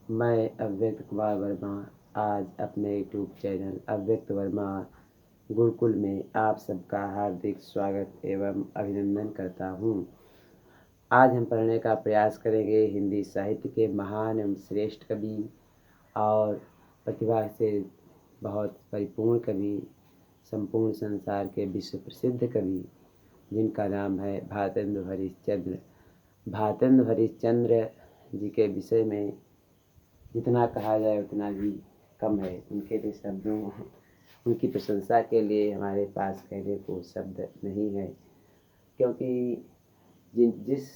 मैं अव्यक्त कुमार वर्मा आज अपने यूट्यूब चैनल अव्यक्त वर्मा गुरुकुल में आप सबका हार्दिक स्वागत एवं अभिनंदन करता हूँ। आज हम पढ़ने का प्रयास करेंगे हिंदी साहित्य के महान एवं श्रेष्ठ कवि और प्रतिभा से बहुत परिपूर्ण कवि, संपूर्ण संसार के विश्व प्रसिद्ध कवि, जिनका नाम है भारतेंदु हरिश्चंद्र। भारतेंदु हरिश्चंद्र जी के विषय में जितना कहा जाए उतना भी कम है। उनके लिए शब्दों उनकी प्रशंसा के लिए हमारे पास कहने को शब्द नहीं है, क्योंकि जिस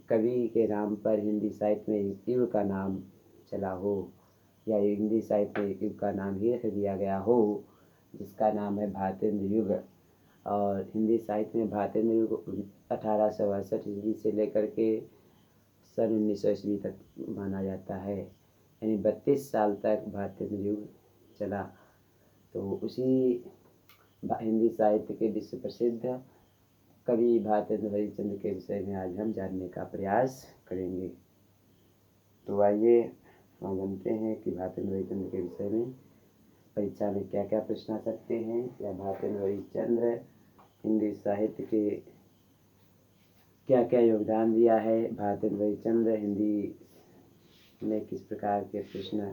कवि के नाम पर हिंदी साहित्य में एक युग का नाम चला हो या हिंदी साहित्य में एक युग का नाम ही रख दिया गया हो, जिसका नाम है भारतेंदु युग। और हिंदी साहित्य में भारतेंदु युग 1868 ईस्वी से लेकर के सन 1900 ईस्वी तक माना जाता है, यानी 32 साल तक भारतेंदु युग चला। तो उसी हिंदी साहित्य के विश्व प्रसिद्ध कवि भारतेंदु हरिश्चंद्र के विषय में आज हम जानने का प्रयास करेंगे। तो आइए हम जानते हैं कि भारतेंदु हरिश्चंद्र के विषय में परीक्षा में क्या क्या प्रश्न आ सकते हैं, या भारतेंदु हरिश्चंद्र हिंदी साहित्य के क्या क्या योगदान दिया है, भारतेंदु हरिश्चंद्र हिंदी में किस प्रकार के प्रश्न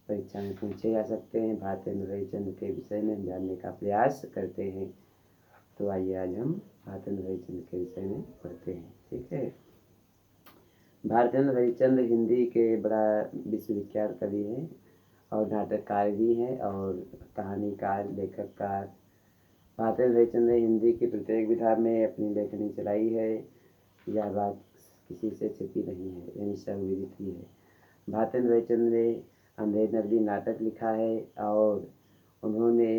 परीक्षा में पूछे जा सकते हैं, भारतेंदु हरिश्चंद्र के विषय में जानने का प्रयास करते हैं। तो आइए आज हम भारतेंदु हरिश्चंद्र के विषय में पढ़ते हैं। ठीक है। भारतेंदु हरिश्चंद्र हिंदी के बड़ा विश्वविख्यात कवि हैं और नाटककार भी हैं और कहानीकार, लेखककार। भारतेंदु हरिश्चंद्र ने हिंदी की प्रत्येक विधा में अपनी लेखनी चलाई है। यह बात किसी से छिपी नहीं है, यानी सर्वविदित ही है। भारतेंदु हरिश्चंद्र ने अंधेर नगरी नाटक लिखा है और उन्होंने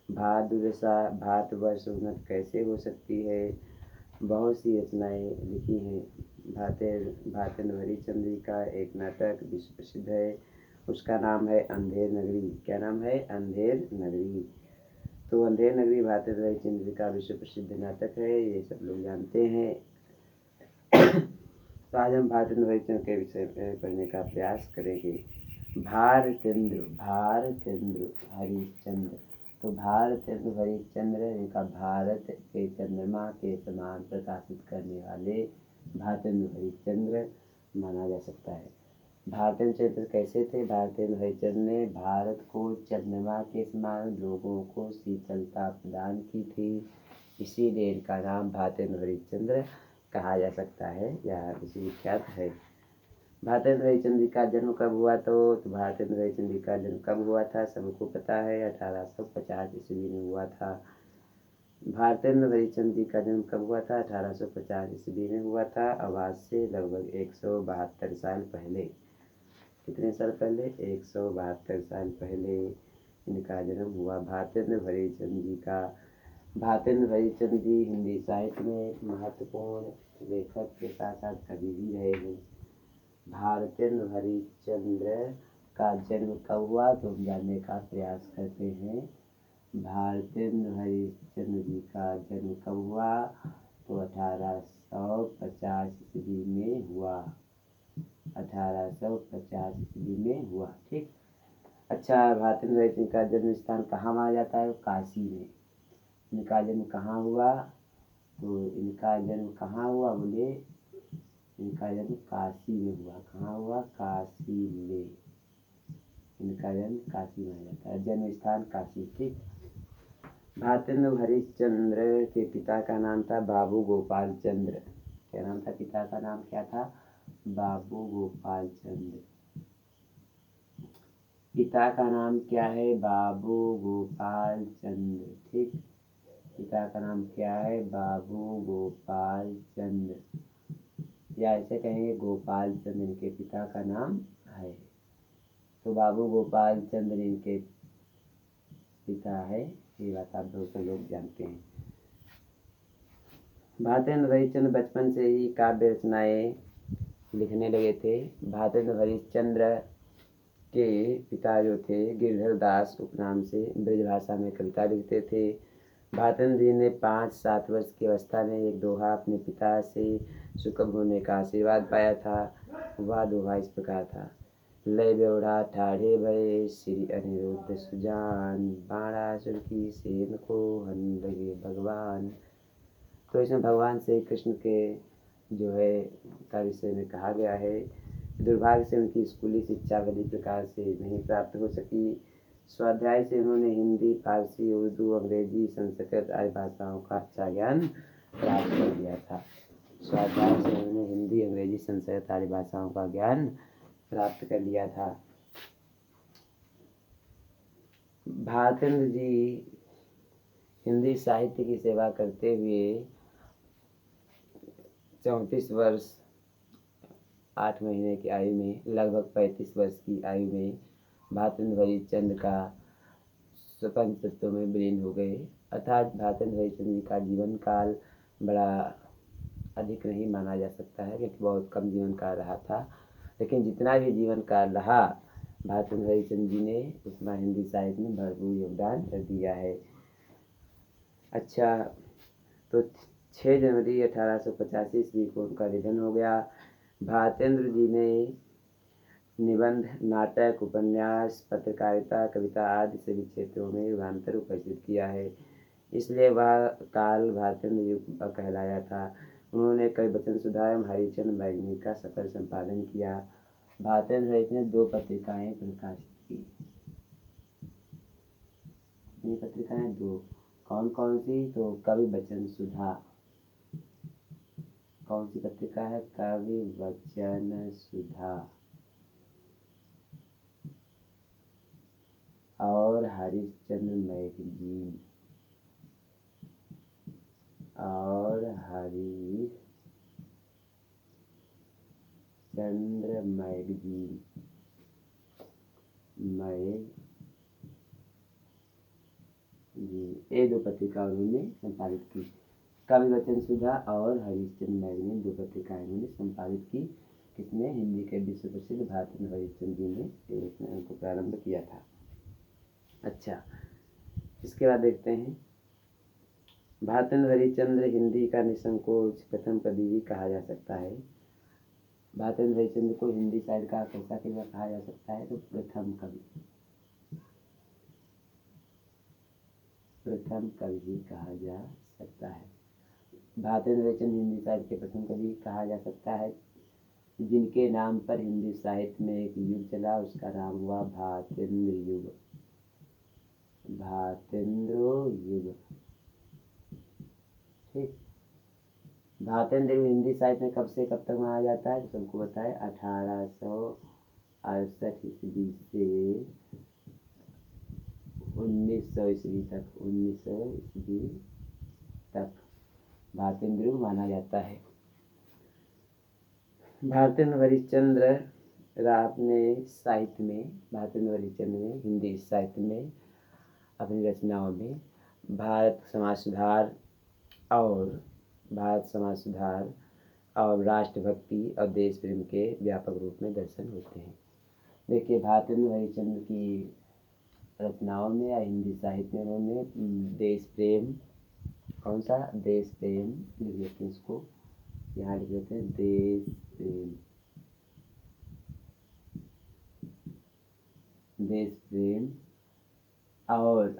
भारतदुर्दशा, भारतवर्ष उन्नत कैसे हो सकती है, बहुत सी रचनाएँ लिखी हैं। भारतेंदु हरिश्चंद्र जी का एक नाटक विश्व प्रसिद्ध है, उसका नाम है अंधेर नगरी। क्या नाम है? अंधेर नगरी। तो अंधेर नगरी भारतेंदु हरिश्चंद्र जी का विश्व प्रसिद्ध नाटक है, ये सब लोग जानते हैं। तो आज हम भारतेंदु हरिश्चंद्र के विषय में पढ़ने का प्रयास करेंगे। भारतेंदु हरिश्चंद्र। तो भारतेंदु हरिश्चंद्र जिनका भारत के चंद्रमा के समान प्रकाशित करने वाले भारतेंदु हरिश्चंद्र माना जा सकता है। भारतेंदु हरिश्चंद्र कैसे थे? भारतेंदु हरिश्चंद्र ने भारत को चंद्रमा के समान लोगों को शीतलता प्रदान की थी, इसीलिए इनका नाम भारतेंदु हरिश्चंद्र कहा जा सकता है, यह विश्वविख्यात है। भारतेंदु हरिश्चंद्र का जन्म कब हुआ? तो भारतेंदु हरिश्चंद्र का जन्म कब हुआ था सबको पता है, 1850 ईस्वी में हुआ था। भारतेंदु हरिश्चंद्र का जन्म कब हुआ था? 1850 ईस्वी में हुआ था, और आज से लगभग 172 साल पहले। कितने साल पहले? 172 साल पहले इनका जन्म हुआ भारतेंदु हरिश्चंद्र जी का। भारतेंदु हरिश्चंद्र जी हिंदी साहित्य में एक महत्वपूर्ण लेखक के साथ साथ कवि भी रहे हैं। भारतेंदु हरिश्चंद्र का जन्म कब हुआ तो हम जानने का प्रयास करते हैं। भारतेंदु हरिश्चंद्र जी का जन्म कब हुआ? तो 1850 ईस्वी में हुआ। 1850 ईस्वी में हुआ। ठीक। अच्छा, भारतेंदु हरिश्चंद्र का जन्म स्थान कहाँ माना जाता है? काशी में। इनका जन्म कहाँ हुआ? तो इनका जन्म कहाँ हुआ बोले? इनका जन्म काशी में हुआ। कहाँ हुआ? काशी में। इनका जन्म काशी में जाता है, जन्म स्थान काशी। ठीक। भारतेंदु हरिश्चंद्र के पिता का नाम था बाबू गोपाल चंद्र। क्या नाम था? पिता का नाम क्या था? बाबू गोपाल चंद्र। पिता का नाम क्या है? बाबू गोपाल चंद्र। ठीक। पिता का नाम क्या है? बाबू गोपाल चंद्र, या ऐसे कहेंगे गोपाल चंद्र इनके पिता का नाम है। तो बाबू गोपाल चंद्र इनके पिता है, ये बात आप दोस्तों लोग जानते हैं। भारतेंदु हरिश्चंद्र बचपन से ही काव्य रचनाएँ लिखने लगे थे। भारतेंदु हरिश्चंद्र के पिता जो थे गिरधर दास उपनाम से ब्रजभाषा में कविता लिखते थे। भारतेंदु जी ने 5-7 वर्ष की अवस्था में एक दोहा अपने पिता से सुकब होने का आशीर्वाद पाया था। वह दोहा इस प्रकार था लय बेवड़ा ठाढ़े भये श्री अनिरुद्ध सुजान, बाणासुर की सेन को हन लगे भगवान। तो इसमें भगवान श्री कृष्ण के जो है का विषय में कहा गया है। दुर्भाग्य से उनकी स्कूली शिक्षा बड़ी प्रकार से नहीं प्राप्त हो सकी। स्वाध्याय से उन्होंने हिंदी, फारसी, उर्दू, अंग्रेजी, संस्कृत आदि भाषाओं का अच्छा ज्ञान प्राप्त कर लिया था। स्वाध्याय से उन्होंने हिंदी, अंग्रेजी, संस्कृत आदि भाषाओं का ज्ञान प्राप्त कर लिया था। भारतेंद्र जी हिंदी साहित्य की सेवा करते हुए 34 वर्ष 8 महीने की आयु में लगभग 35 वर्ष की आयु में भारतेंद्र हरिश्चंद्र का स्वपन तत्व में विलीन हो गए। अर्थात भारतेंद्र हरिश्चंद्र जी का जीवन काल बड़ा अधिक नहीं माना जा सकता है, क्योंकि बहुत कम जीवन काल रहा था। लेकिन जितना भी जीवन काल रहा, भारतेंद्र हरिश्चंद्र जी ने उतना हिंदी साहित्य में भरपूर योगदान दिया है। अच्छा, तो 6 जनवरी 1885 ईस्वी को उनका निधन हो गया। भारतेंद्र जी ने निबंध, नाटक, उपन्यास, पत्रकारिता, कविता आदि सभी क्षेत्रों में युगांतर उपस्थित किया है। इसलिए वह काल भारतेंद्र युग कहलाया था। उन्होंने कई वचन सुधा एवं हरिश्चंद्र मैगजीन का सफल संपादन किया। भारतेंद्र हरिश्चंद्र ने 2 पत्रिकाएं प्रकाशित की। ये पत्रिकाएं 2 कौन कौन सी? तो कवि वचन सुधा। कौन सी पत्रिका है? कवि वचन सुधा। और हरिश्चंद्र मैगजीन। और हरिश्चंद्र मैगजीन ये 2 पत्रिका उन्होंने संपादित की। कवि वचन सुधा और हरिश्चंद्र मैगजीन 2 पत्रिकाएं उन्होंने संपादित की। किसने? हिंदी के विश्व प्रसिद्ध भारतेंद्र हरिश्चंद्र जी ने उनको प्रारंभ किया था। अच्छा, इसके बाद देखते हैं, भारतेंद्र हरिश्चंद्र हिंदी का निसंकोच प्रथम कवि भी कहा जा सकता है। भारतेंद्र हरिश्चंद्र को हिंदी साहित्य का कैसा कवि कहा जा सकता है? तो प्रथम कवि भी कहा जा सकता है। भारतेंद्र हरिश्चंद्र हिंदी साहित्य के प्रथम कवि कहा जा सकता है। जिनके नाम पर हिंदी साहित्य में एक युग चला, उसका नाम हुआ भारतेंद्र युग। भारतेंद्र युग, ठीक। भारतेंद्र युग हिंदी साहित्य में कब से कब तक माना जाता है? तो सबको बताए 1868 ईस्वी से 1900 ईस्वी तक। 1900 ईस्वी तक भारतेंद्र युग माना जाता है। भारतेंद्र हरिश्चंद्र अपने साहित्य में, भारतेंद्र हरिश्चंद्र ने हिंदी साहित्य में अपनी रचनाओं में भारत समाज सुधार और राष्ट्रभक्ति और देश प्रेम के व्यापक रूप में दर्शन होते हैं। देखिए, भारतेंद्र हरिश्चंद्र की रचनाओं में या हिंदी साहित्य में उन्होंने देश प्रेम, कौन सा? देश प्रेम लिख लेते हैं, इसको यहाँ लिख लेते हैं, देश प्रेम और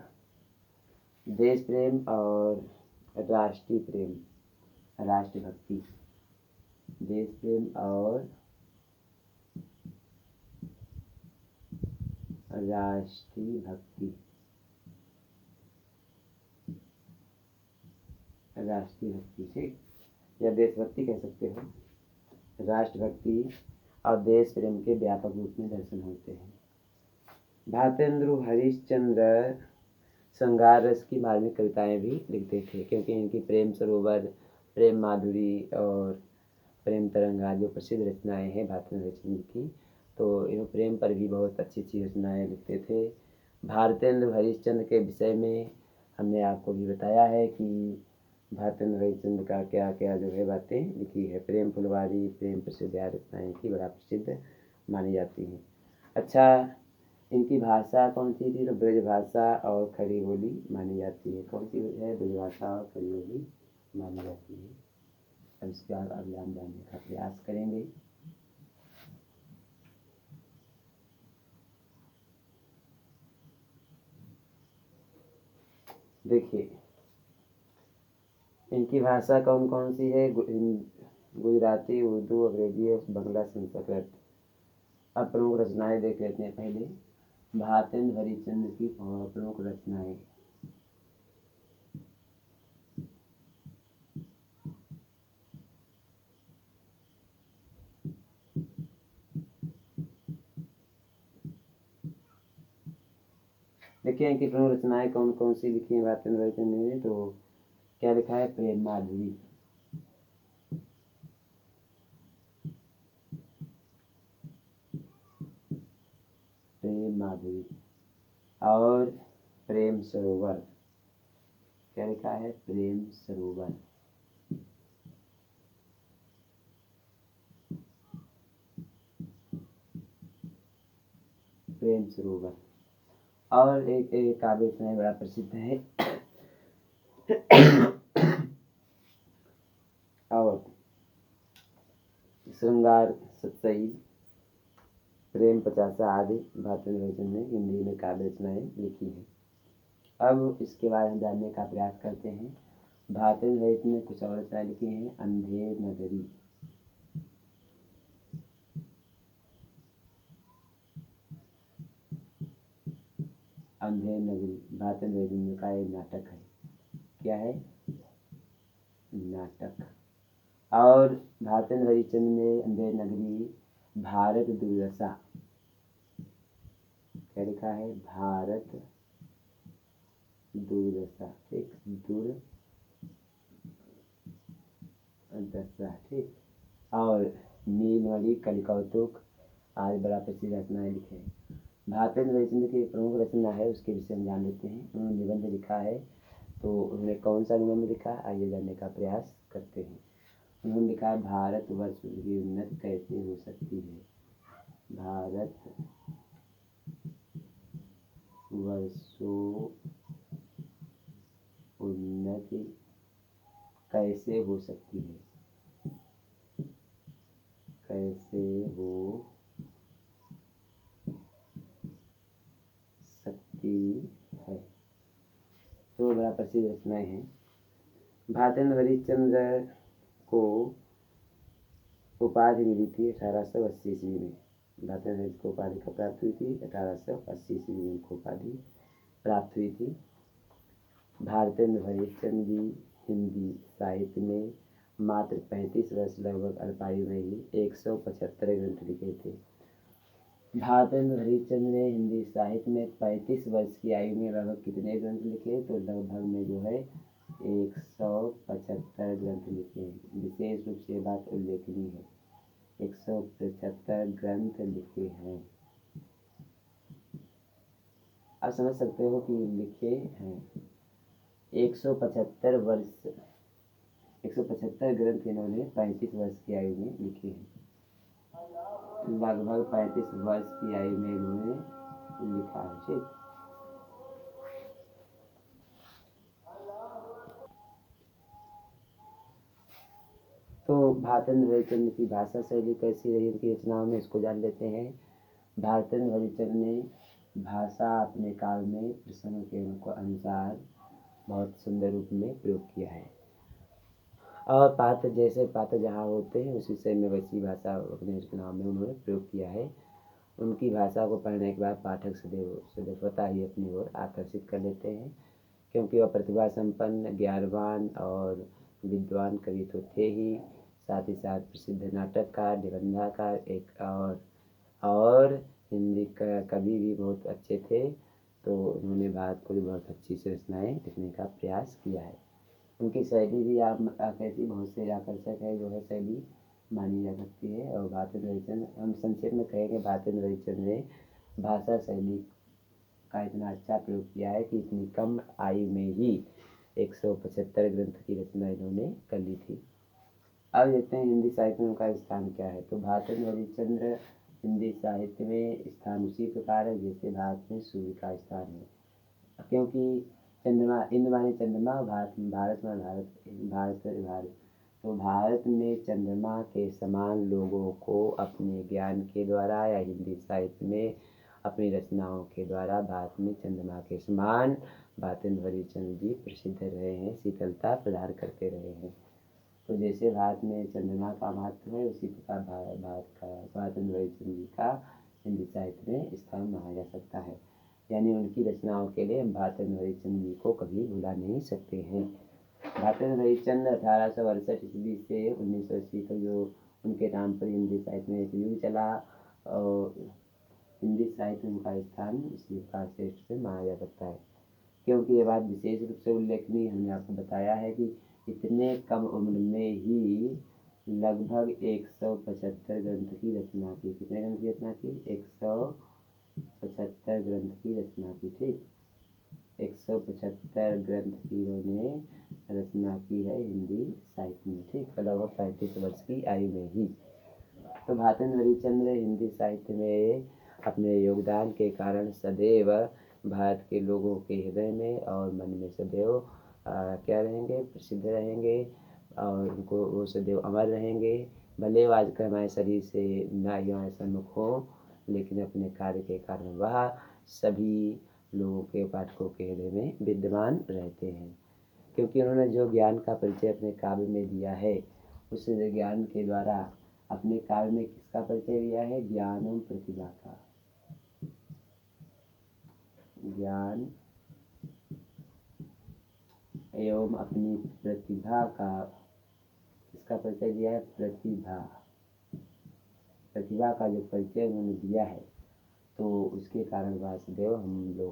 राष्ट्रीय प्रेम, राष्ट्रभक्ति। देश प्रेम और राष्ट्रीय भक्ति, ठीक, या देशभक्ति कह सकते हो। राष्ट्रभक्ति और देश प्रेम के व्यापक रूप में दर्शन होते हैं। भारतेंद्र हरिश्चंद्र श्रृंगार रस की मार्मिक कविताएं भी लिखते थे, क्योंकि इनकी प्रेम सरोवर, प्रेम माधुरी और प्रेम तरंगा जो प्रसिद्ध रचनाएं हैं भारतेंद्र हरिश्चंद्र की, तो यह प्रेम पर भी बहुत अच्छी अच्छी रचनाएं लिखते थे। भारतेंद्र हरिश्चंद्र के विषय में हमने आपको भी बताया है कि भारतेंद्र हरिश्चंद्र का क्या क्या जो है बातें लिखी है। प्रेम फुलवारी, प्रेम प्रसिद्ध रचनाएं की बड़ा प्रसिद्ध मानी जाती हैं। अच्छा, इनकी भाषा कौन सी थी? तो ब्रज भाषा और खड़ी बोली मानी जाती है। कौन सी है? ब्रज भाषा और खड़ी बोली मानी जाती है। अब इसका अगला हम जानने का प्रयास करेंगे। देखिए इनकी भाषा कौन कौन सी है? गुजराती, उर्दू, अंग्रेजी, बंगला, संस्कृत। अब प्रमुख रचनाएं देख लेते हैं पहले। भारतेंद्र हरिश्चंद्र की प्रमुख रचनाएं। देखिए इनकी प्रमुख रचनाएं कौन कौन सी लिखी हैं भारतेंद्र हरिश्चंद्र ने? तो क्या लिखा है? प्रेम माधुरी, प्रेम माधुरी और प्रेम सरोवर। क्या लिखा है? प्रेम सरोवर। प्रेम सरोवर। और एक काव्य रचना बड़ा प्रसिद्ध है और श्रृंगार सतसई, प्रेम पचासा आदि भारतेंद्र हरिश्चंद्र ने हिंदी में काव्य रचनाएं लिखी हैं। अब इसके बारे में जानने का प्रयास करते हैं। भारतेंद्र हरिश्चंद्र ने कुछ और रचनाएं लिखी हैं। अंधेर नगरी, अंधेर नगरी भारतेंद्र हरिश्चंद्र का एक नाटक है। क्या है? नाटक। और भारतेंद्र हरिश्चंद्र ने अंधेर नगरी भारत दुर्दशा। क्या लिखा है? भारत दुर्दशा। ठीक, दुर्दशा। ठीक। और नीलमणि, कलिकौतुक आदि बड़ा प्रसिद्ध रचनाएं लिखे हैं। भारतेंद्र हरिश्चंद्र की प्रमुख रचना है, उसके विषय में जान लेते हैं। उन्होंने निबंध लिखा है, तो उन्होंने कौन सा निबंध लिखा? आइए जानने का प्रयास करते हैं। उन्होंने लिखा है भारतवर्ष की उन्नति कैसे हो सकती है। भारत वर्षों उन्नति कैसे हो सकती है, कैसे हो सकती है। तो बड़ा प्रसिद्ध रचनाएं हैं। भारतेंद्र हरिश्चंद्र को उपाधि मिली थी 1880 ईस्वी में। भारतेंद्र हरिश्चंद्र को उपाधि कब प्राप्त हुई थी? 1880 ईस्वी में उनको उपाधि प्राप्त हुई थी। भारतेंद्र हरिश्चंद्र जी हिंदी साहित्य में मात्र 35 वर्ष लगभग अल्पायु में ही 175 ग्रंथ लिखे थे। भारतेंद्र हरिश्चंद्र ने हिंदी साहित्य में 35 वर्ष की आयु में लगभग कितने ग्रंथ लिखे? तो लगभग में जो है 175 ग्रंथ लिखे हैं। विशेष रूप से बात उल्लेखनीय है, 175 ग्रंथ लिखे हैं। आप समझ सकते हो कि लिखे हैं 175 वर्ष, 175 ग्रंथ इन्होंने 35 वर्ष की आयु में लिखे हैं। लगभग 35 वर्ष की आयु में इन्होंने लिखा है। ठीक। तो भारतेंद्र हरिश्चंद्र की भाषा शैली कैसी रही उनकी रचनाओं में, इसको जान लेते हैं। भारतेंद्र हरिश्चंद्र ने भाषा अपने काल में प्रसंग के अनुसार बहुत सुंदर रूप में प्रयोग किया है। और पात्र जैसे पात्र जहाँ होते हैं उस विषय में वैसी भाषा अपने रचनाओं में उन्होंने प्रयोग किया है। उनकी भाषा को पढ़ने के बाद पाठक सदैव स्वतः ही अपनी ओर आकर्षित कर लेते हैं, क्योंकि वह प्रतिभा संपन्न, ज्ञानवान और विद्वान कवि तो थे ही, साथ ही साथ प्रसिद्ध नाटककार, निबंधकार और हिंदी का कवि भी बहुत अच्छे थे। तो उन्होंने भारत को भी बहुत अच्छी से रचनाएं लिखने का प्रयास किया है। उनकी शैली भी कैसी बहुत से आकर्षक है, जो है शैली मानी जा सकती है। और भारतेंद्र हरिश्चंद्र, हम संक्षेप में कहेंगे, भारतेंद्र हरिश्चंद्र ने भाषा शैली का इतना अच्छा प्रयोग किया है कि इतनी कम आयु में ही 175 ग्रंथ की रचना इन्होंने कर ली थी। अब देखते हैं हिंदी साहित्य में उनका स्थान क्या है। तो भारतेंद्र हरिश्चंद्र हिंदी साहित्य में स्थान उसी प्रकार है जैसे भारत में सूर्य का स्थान है, क्योंकि चंद्रमा, इंद्र माने चंद्रमा, भारत में भारत। तो भारत में चंद्रमा के समान लोगों को अपने ज्ञान के द्वारा या हिंदी साहित्य में अपनी रचनाओं के द्वारा भारत में चंद्रमा के समान भातेंद्र हरिश्चंद्र जी प्रसिद्ध रहे हैं, शीतलता प्रदान करते रहे हैं। तो जैसे भारत में चंद्रमा का महत्व है, उसी प्रकार भारत का भातेंद्र हरिश्चंद्र जी का हिंदी साहित्य में स्थान माना जा सकता है। यानी उनकी रचनाओं के लिए हम भातेंद्र हरिश्चंद्र जी को कभी भुला नहीं सकते हैं। भातेंद्र हरिश्चंद्र 1868 ईस्वी से 1980 तक जो उनके नाम पर हिंदी साहित्य में एक युग चला, और हिंदी साहित्य में उनका स्थान इसी प्रकार श्रेष्ठ से माना जा सकता है। क्योंकि ये बात विशेष रूप से उल्लेखनीय हमने आपको बताया है कि इतने कम उम्र में ही लगभग 175 ग्रंथ की रचना की। कितने ग्रंथ की रचना की? 175 ग्रंथ की रचना की। ठीक, 175 ग्रंथ की उन्होंने रचना की है हिंदी साहित्य में। ठीक, लगभग 35 वर्ष की आयु में ही। तो भातेंद्र हरिश्चंद्र हिंदी साहित्य में अपने योगदान के कारण सदैव भारत के लोगों के हृदय में और मन में सदैव क्या रहेंगे? प्रसिद्ध रहेंगे, और उनको वो सदैव अमर रहेंगे। भले वो आज हमारे शरीर से ना युवाएँ सम्मुख हो, लेकिन अपने कार्य के कारण वह सभी लोगों के, पाठकों के हृदय में विद्यमान रहते हैं। क्योंकि उन्होंने जो ज्ञान का परिचय अपने काव्य में दिया है, उस ज्ञान के द्वारा अपने काव्य में किसका परिचय दिया है? ज्ञान एवं प्रतिभा का। ज्ञान एवं अपनी प्रतिभा का किसका परिचय दिया है? प्रतिभा। प्रतिभा का जो परिचय उन्होंने दिया है, तो उसके कारण वासुदेव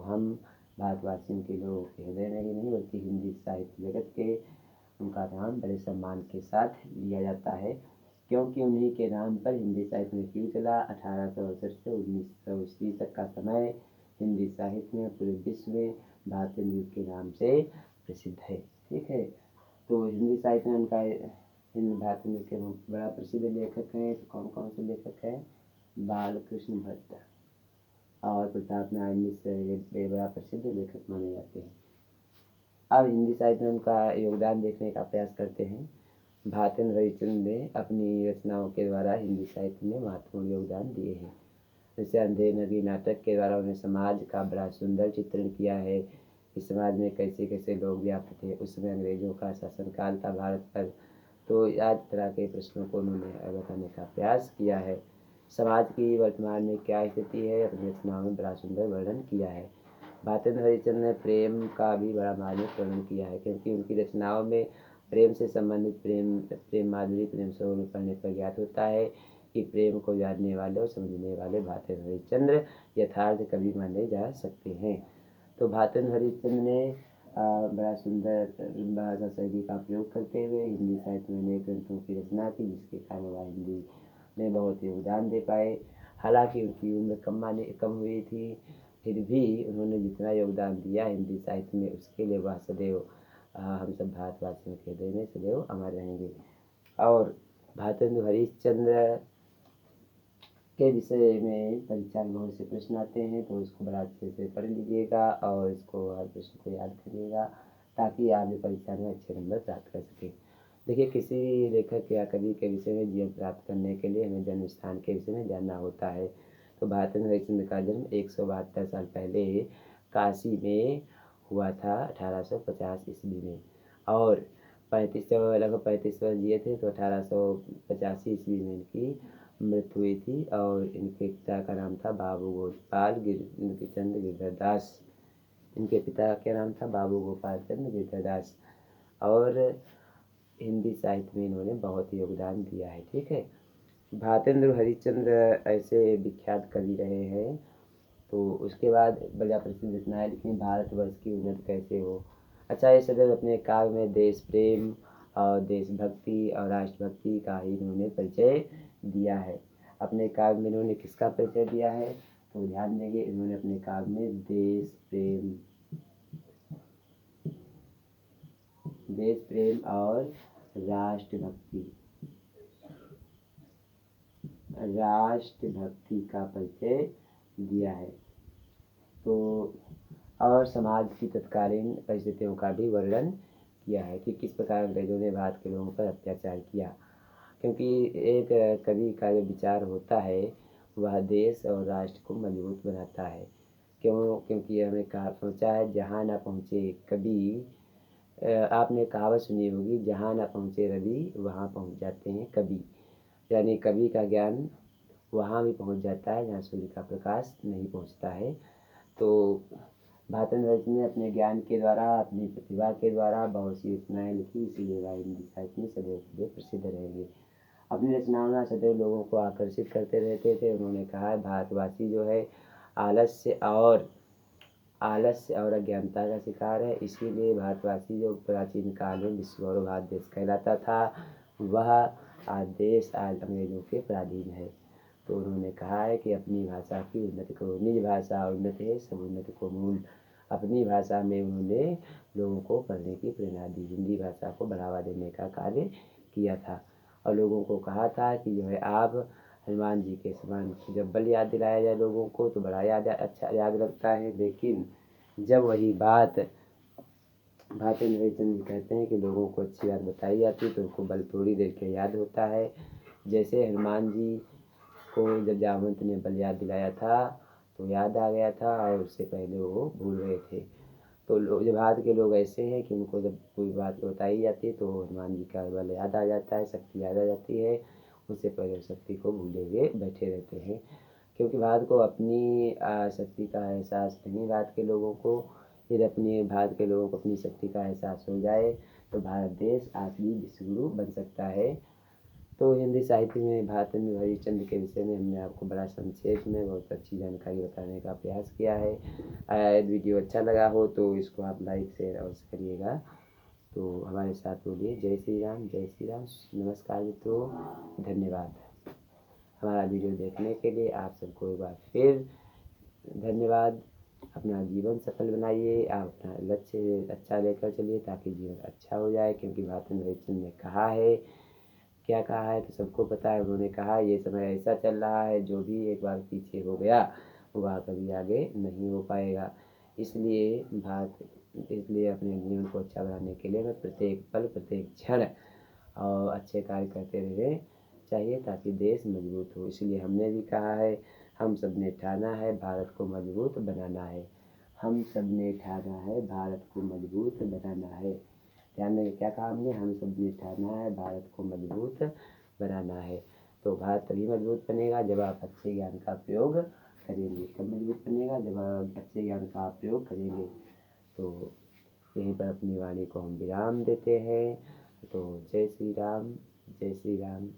हम भारतवासियों के लोगों के हृदय में ही नहीं बल्कि हिंदी साहित्य जगत के उनका नाम बड़े सम्मान के साथ लिया जाता है। क्योंकि उन्हीं के नाम पर हिंदी साहित्य में युग चला। 1868 से 1900 ईस्वी तक का समय हिंदी साहित्य में पूरे विश्व में भातेंद्र जी के नाम से प्रसिद्ध है। ठीक है, तो हिंदी साहित्य में उनका हिंदी भातेंद्र के बड़ा प्रसिद्ध लेखक हैं। तो कौन कौन से लेखक हैं? बालकृष्ण भट्ट और प्रताप नारायण मिश्र ये बड़ा प्रसिद्ध लेखक माने जाते हैं। अब हिंदी साहित्य में उनका योगदान देखने का प्रयास करते हैं। भातेंद्र हरिश्चंद्र ने अपनी रचनाओं के द्वारा हिंदी साहित्य में महत्वपूर्ण योगदान दिए हैं। जैसे अंधेर नदी नाटक के द्वारा उन्होंने समाज का बड़ा सुंदर चित्रण किया है कि समाज में कैसे कैसे लोग व्याप्त थे। उस समय अंग्रेजों का शासनकाल था भारत पर, तो आज तरह के प्रश्नों को उन्होंने बताने का प्रयास किया है। समाज की वर्तमान में क्या स्थिति है, अपनी रचनाओं में बड़ा सुंदर वर्णन किया है। भातेंद्र हरिश्चंद्र ने प्रेम का भी बड़ा मार्मिक वर्णन किया है, क्योंकि उनकी रचनाओं में प्रेम से संबंधित प्रेम माधुरी, प्रेम स्वरूप पढ़ने पर ज्ञात होता है कि प्रेम को जानने वाले और समझने वाले भातेंद्र हरिश्चंद्र यथार्थ कवि माने जा सकते हैं। तो भातेंद्र हरिश्चंद्र ने बड़ा सुंदर भाषा शैली का प्रयोग करते हुए हिंदी साहित्य में अनेक ग्रंथों की रचना की, जिसके कारण वह हिंदी में बहुत योगदान दे पाए। हालांकि उनकी उम्र कम हुई थी, फिर भी उन्होंने जितना योगदान दिया हिंदी साहित्य में, उसके लिए वह सदैव हम सब भारतवासियों के हृदय में सदैव अमर रहेंगे। और भातेंद्र हरिश्चंद्र के विषय में परीक्षा में बहुत से प्रश्न आते हैं, तो उसको बड़ा अच्छे से पढ़ लीजिएगा और इसको हर प्रश्न को याद करिएगा, ताकि आप परीक्षा में अच्छे नंबर प्राप्त कर सकें। देखिए, किसी लेखक या कवि के विषय में जीवन प्राप्त करने के लिए हमें जन्म स्थान के विषय में जानना होता है। तो भातेंद्र हरिश्चंद्र का जन्म 172 साल पहले काशी में हुआ था, 1850 ईस्वी में, और लगभग 35 वर्ष जिए थे। तो 1885 ईस्वी में इनकी मृत्यु हुई थी। और इनके पिता का नाम था बाबू गोपाल चंद्र गिरधरदास। इनके पिता का नाम था बाबू गोपाल चंद्र गिरधरदास, और हिंदी साहित्य में इन्होंने बहुत योगदान दिया है। ठीक है, भातेंद्र हरिश्चंद्र ऐसे विख्यात कवि रहे हैं। तो उसके बाद बड़ा प्रसिद्ध रचनाएं लिखी, भारतवर्ष की उन्नति कैसे हो। अच्छा, ये सदैव अपने काव्य में देश प्रेम और देशभक्ति और राष्ट्रभक्ति का ही इन्होंने परिचय दिया है। अपने काव्य में इन्होंने किसका परिचय दिया है? तो ध्यान देंगे, इन्होंने अपने काव्य में देश प्रेम और राष्ट्रभक्ति का परिचय दिया है। तो और समाज की तत्कालीन परिस्थितियों का भी वर्णन किया है कि किस प्रकार अंग्रेजों ने भारत के लोगों पर अत्याचार किया। क्योंकि एक कवि का जो विचार होता है, वह देश और राष्ट्र को मजबूत बनाता है। क्यों? क्योंकि हमें कहा सोचा है जहाँ ना पहुँचे कभी। आपने कहावत सुनी होगी, जहाँ ना पहुँचे रवि वहाँ पहुँच जाते हैं कवि। यानी कवि का ज्ञान वहाँ भी पहुँच जाता है जहाँ सूर्य का प्रकाश नहीं पहुँचता है। तो भारतेंद्र हरीश ने अपने ज्ञान के द्वारा, अपनी प्रतिभा के द्वारा बहुत सी रचनाएँ लिखी, इसीलिए वह हिंदी साहित्य में सदैव के लिए प्रसिद्ध रहेंगे। अपनी रचनाओं में सदैव लोगों को आकर्षित करते रहते थे। उन्होंने कहा है, भारतवासी जो है आलस्य और अज्ञानता का शिकार है, इसीलिए भारतवासी जो प्राचीन काल में विश्व और भारत देश कहलाता था, वह आज देश आज अंग्रेजों के पराधीन है। तो उन्होंने कहा है कि अपनी भाषा की उन्नति करो, निज भाषा उन्नति है सब उन्नति को मूल। अपनी भाषा में उन्होंने लोगों को पढ़ने की प्रेरणा दी, हिंदी भाषा को बढ़ावा देने का कार्य किया था और लोगों को कहा था कि जो है आप हनुमान जी के समान, जब बल याद दिलाया जाए लोगों को तो बड़ा अच्छा याद लगता है, लेकिन जब वही बात भारतेंद्र हरिश्चंद्र कहते हैं कि लोगों को अच्छी बात बताई जाती है तो उनको बल थोड़ी देर के याद होता है। जैसे हनुमान जी को जब जामवंत ने बल याद दिलाया था तो याद आ गया था और उससे पहले वो भूल गए थे। तो लोग, जब आज के लोग ऐसे हैं कि उनको जब कोई बात बताई जाती है तो हनुमान जी का बल याद आ जाता है, शक्ति याद आ जाती है, उससे पहले शक्ति को भूले हुए बैठे रहते हैं। क्योंकि भारत को अपनी शक्ति का एहसास नहीं, भारत के लोगों को, यदि अपने भारत के लोगों को अपनी शक्ति का एहसास हो जाए तो भारत देश असली विश्वगुरु बन सकता है। तो हिंदी साहित्य में भारतेंद्र हरिश्चंद्र के विषय में हमने आपको बड़ा संक्षेप में बहुत अच्छी जानकारी बताने का प्रयास किया है। यदि वीडियो अच्छा लगा हो तो इसको आप लाइक शेयर अवश्य करिएगा। तो हमारे साथ बोलिए जय श्री राम, जय श्री राम। नमस्कार मित्रों, धन्यवाद हमारा वीडियो देखने के लिए। आप सबको एक बार फिर धन्यवाद। अपना जीवन सफल बनाइए, आप अपना लक्ष्य अच्छा लेकर चलिए ताकि जीवन अच्छा हो जाए। क्योंकि भारतेंद्र हरिश्चंद्र ने कहा है, क्या कहा है तो सबको पता है। उन्होंने कहा ये समय ऐसा चल रहा है, जो भी एक बार पीछे हो गया वह कभी आगे नहीं हो पाएगा। इसलिए अपने जीवन को अच्छा बनाने के लिए मैं प्रत्येक पल प्रत्येक क्षण और अच्छे कार्य करते रहने चाहिए ताकि देश मजबूत हो। इसलिए हमने भी कहा है, हम सब ने ठाना है भारत को मजबूत बनाना है। हम सब ने ठाना है भारत को मजबूत बनाना है। ध्यान में क्या कहा हमने, हम सब ने ठाना है भारत को मजबूत बनाना है। तो भारत तभी मजबूत बनेगा जब आप अच्छे ज्ञान का प्रयोग करेंगे। कब मजबूत बनेगा, जब आप अच्छे ज्ञान का प्रयोग करेंगे। तो यहीं पर अपनी वाणी को हम विराम देते हैं। तो जय श्री राम, जय श्री राम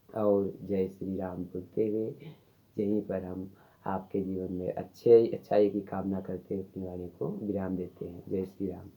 और जय श्री राम बोलते हुए यहीं पर हम आपके जीवन में अच्छाई की कामना करते हुए अपनी वाणी को विराम देते हैं। जय श्री राम।